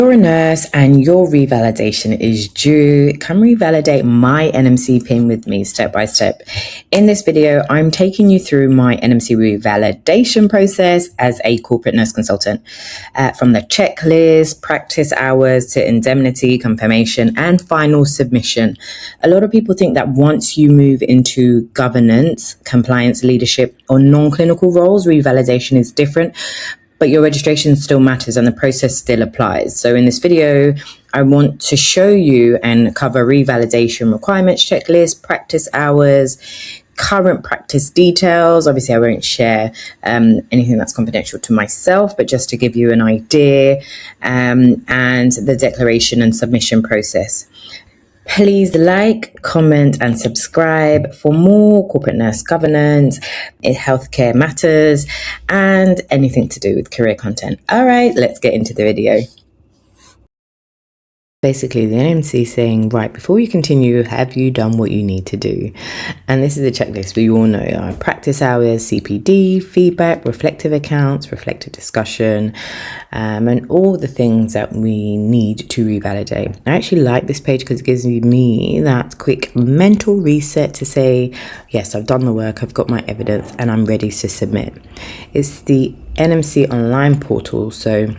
You're a nurse and your revalidation is due. Come revalidate my NMC PIN with me step by step. In this video, I'm taking you through my NMC revalidation process as a corporate nurse consultant. From the checklist, practice hours to indemnity, confirmation, and final submission. A lot of people think that once you move into governance, compliance, leadership, or non-clinical roles, revalidation is different. But your registration still matters and the process still applies. So in this video, I want to show you and cover revalidation requirements checklist, practice hours, current practice details. Obviously, I won't share anything that's confidential to myself, but just to give you an idea, and the declaration and submission process. Please like, comment, and subscribe for more corporate nurse governance, healthcare matters, and anything to do with career content. All right, let's get into the video. Basically, the NMC saying, right, before you continue, have you done what you need to do? And this is a checklist we all know. Practice hours, CPD, feedback, reflective accounts, reflective discussion, and all the things that we need to revalidate. I actually like this page because it gives me that quick mental reset to say, yes, I've done the work, I've got my evidence, and I'm ready to submit. It's the NMC online portal, so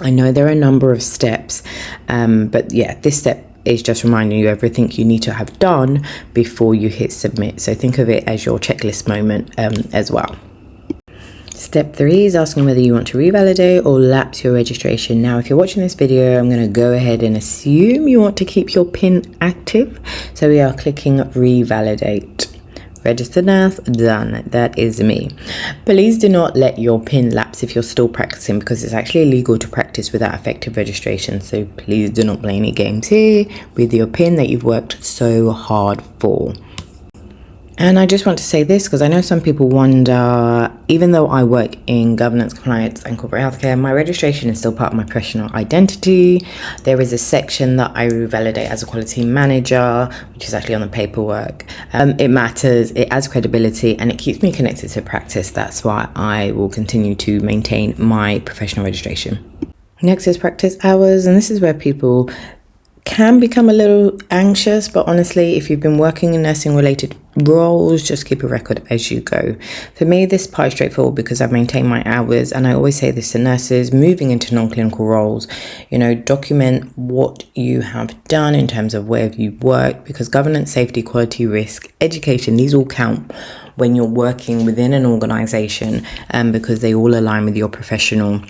I know there are a number of steps, but yeah, this step is just reminding you everything you need to have done before you hit submit. So think of it as your checklist moment as well. Step 3 is asking whether you want to revalidate or lapse your registration. Now, if you're watching this video, I'm going to go ahead and assume you want to keep your PIN active. So we are clicking revalidate. Registered nurse, done. That is me. Please do not let your PIN lapse if you're still practicing, because it's actually illegal to practice without effective registration. So please do not play any games here with your PIN that you've worked so hard for. And I just want to say this because I know some people wonder, even though I work in governance, compliance and corporate healthcare, my registration is still part of my professional identity. There is a section that I revalidate as a quality manager, which is actually on the paperwork. It matters, it adds credibility, and it keeps me connected to practice. That's why I will continue to maintain my professional registration. Next is practice hours, and this is where people can become a little anxious, but honestly, if you've been working in nursing related roles, just keep a record as you go. For me, this part is straightforward because I've maintained my hours, and I always say this to nurses moving into non-clinical roles, document what you have done in terms of where you've worked, because governance, safety, quality, risk, education, these all count when you're working within an organization, because they all align with your professional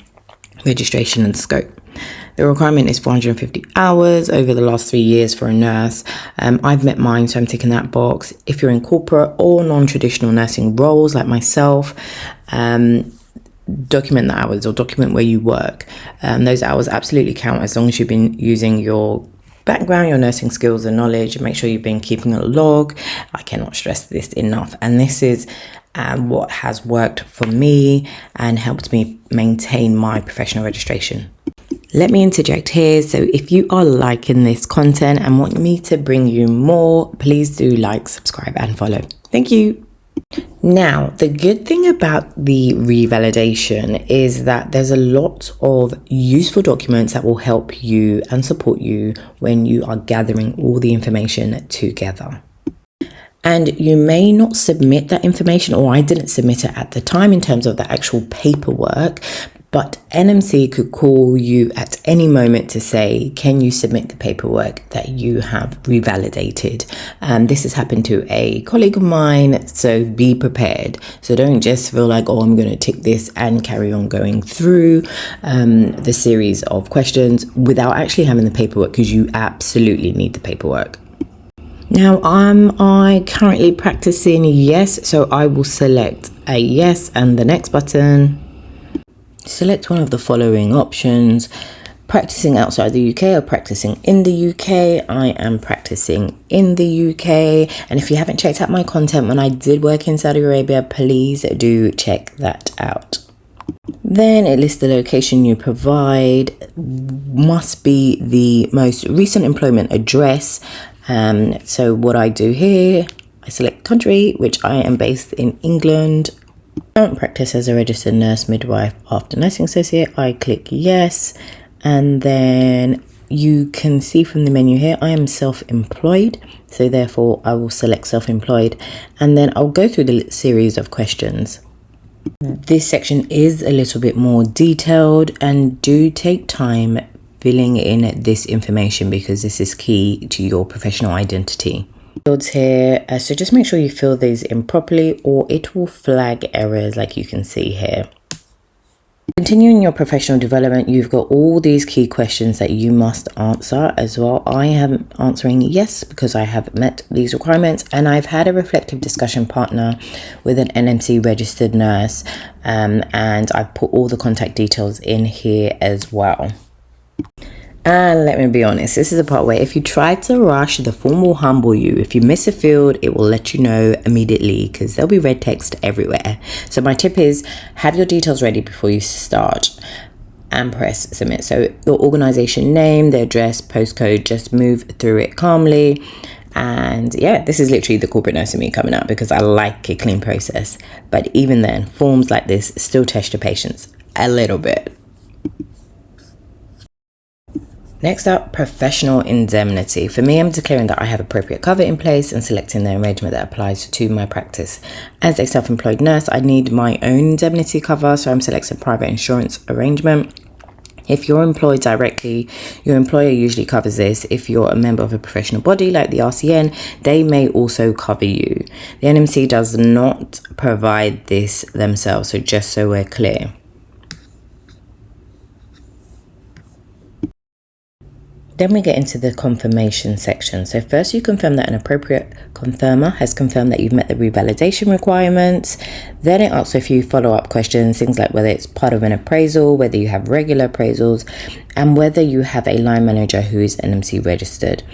registration and scope. The requirement is 450 hours over the last 3 years for a nurse. I've met mine, so I'm ticking that box. If you're in corporate or non-traditional nursing roles like myself, document the hours or document where you work. Those hours absolutely count as long as you've been using your background, your nursing skills and knowledge. Make sure you've been keeping a log. I cannot stress this enough. And this is what has worked for me and helped me maintain my professional registration. Let me interject here. So if you are liking this content and want me to bring you more, please do like, subscribe and follow. Thank you. Now, the good thing about the revalidation is that there's a lot of useful documents that will help you and support you when you are gathering all the information together. And you may not submit that information, or I didn't submit it at the time in terms of the actual paperwork, but NMC could call you at any moment to say, can you submit the paperwork that you have revalidated? This has happened to a colleague of mine, so be prepared. So don't just feel like, oh, I'm going to tick this and carry on going through the series of questions without actually having the paperwork, because you absolutely need the paperwork. Now, am I currently practicing? Yes, so I will select a yes and the next button. Select one of the following options: practicing outside the UK or practicing in the UK. I am practicing in the UK. And if you haven't checked out my content when I did work in Saudi Arabia, please do check that out. Then it lists the location you provide, must be the most recent employment address. So what I do here, I select country, which I am based in England. Current practice as a registered nurse, midwife, after nursing associate. I click yes, And then you can see from the menu here, I am self-employed. So therefore I will select self-employed, and then I'll go through the series of questions. This section is a little bit more detailed, and do take time filling in this information because this is key to your professional identity. Fields here, so just make sure you fill these in properly or it will flag errors like you can see here. Continuing your professional development, you've got all these key questions that you must answer as well. I am answering yes because I have met these requirements, and I've had a reflective discussion partner with an NMC registered nurse, and I've put all the contact details in here as well. And let me be honest, this is the part where if you try to rush, the form will humble you. If you miss a field, it will let you know immediately because there'll be red text everywhere. So my tip is have your details ready before you start and press submit. So your organization name, the address, postcode, just move through it calmly. And yeah, this is literally the corporate nurse in me coming out because I like a clean process. But even then, forms like this still test your patience a little bit. Next up, professional indemnity. For me, I'm declaring that I have appropriate cover in place and selecting the arrangement that applies to my practice. As a self-employed nurse, I need my own indemnity cover, so I'm selecting private insurance arrangement. If you're employed directly, your employer usually covers this. If you're a member of a professional body like the RCN, they may also cover you. The NMC does not provide this themselves, so just so we're clear. Then we get into the confirmation section. So first you confirm that an appropriate confirmer has confirmed that you've met the revalidation requirements. Then it asks a few follow-up questions, things like whether it's part of an appraisal, whether you have regular appraisals, and whether you have a line manager who is NMC registered.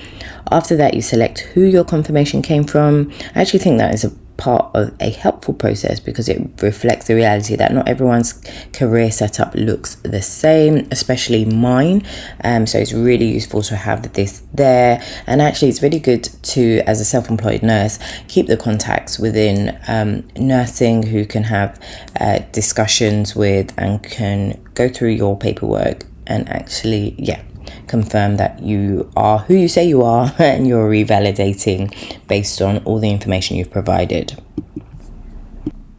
After that, you select who your confirmation came from. I actually think that is a part of a helpful process because it reflects the reality that not everyone's career setup looks the same, especially mine. So it's really useful to have this there, and actually it's really good to, as a self-employed nurse, keep the contacts within nursing who can have discussions with and can go through your paperwork and actually confirm that you are who you say you are and you're revalidating based on all the information you've provided.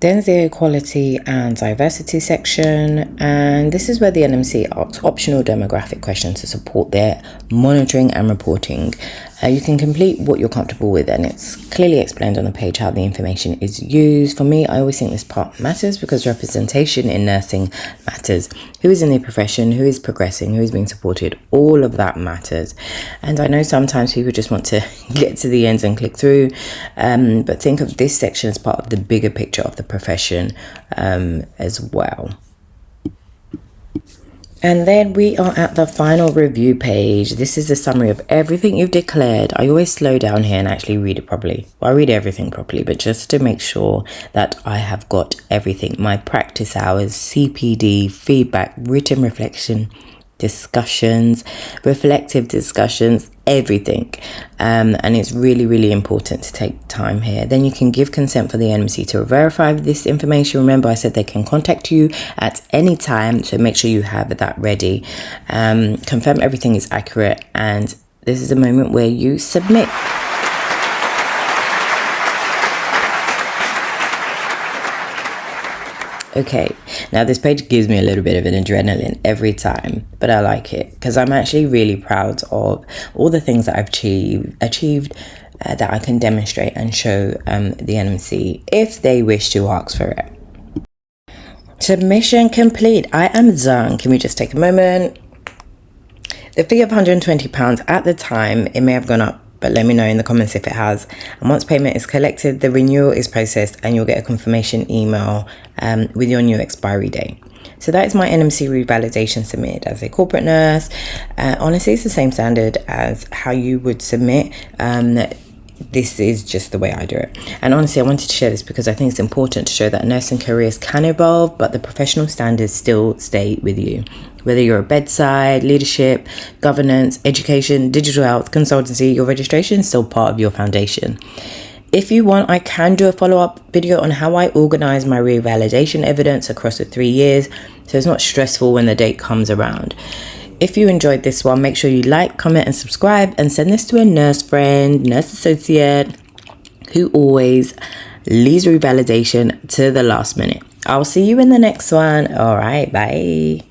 Then the equality and diversity section, and this is where the NMC asks optional demographic questions to support their monitoring and reporting. You can complete what you're comfortable with, and it's clearly explained on the page how the information is used. For me, I always think this part matters because representation in nursing matters. Who is in the profession, who is progressing, who is being supported, all of that matters. And I know sometimes people just want to get to the end and click through, but think of this section as part of the bigger picture of the profession as well. And then we are at the final review page. This is a summary of everything you've declared. I always slow down here and actually read it properly. Well, I read everything properly, but just to make sure that I have got everything. My practice hours, CPD, feedback, written reflection, discussions, reflective discussions, everything. And it's really, really important to take time here. Then you can give consent for the NMC to verify this information. Remember, I said they can contact you at any time, so make sure you have that ready. Confirm everything is accurate, and this is a moment where you submit. Okay, now this page gives me a little bit of an adrenaline every time, but I like it because I'm actually really proud of all the things that I've achieved that I can demonstrate and show the NMC if they wish to ask for it. Submission complete. I am done. Can we just take a moment? The fee of £120 at the time, it may have gone up, but let me know in the comments if it has. And once payment is collected, the renewal is processed and you'll get a confirmation email with your new expiry date. So that is my NMC revalidation submitted as a corporate nurse. Honestly, it's the same standard as how you would submit. This is just the way I do it. And honestly, I wanted to share this because I think it's important to show that nursing careers can evolve, but the professional standards still stay with you. Whether you're a bedside, leadership, governance, education, digital health, consultancy, your registration is still part of your foundation. If you want, I can do a follow-up video on how I organize my revalidation evidence across the 3 years, so it's not stressful when the date comes around. If you enjoyed this one, make sure you like, comment and subscribe, and send this to a nurse friend, nurse associate who always leaves revalidation to the last minute. I'll see you in the next one. All right, bye.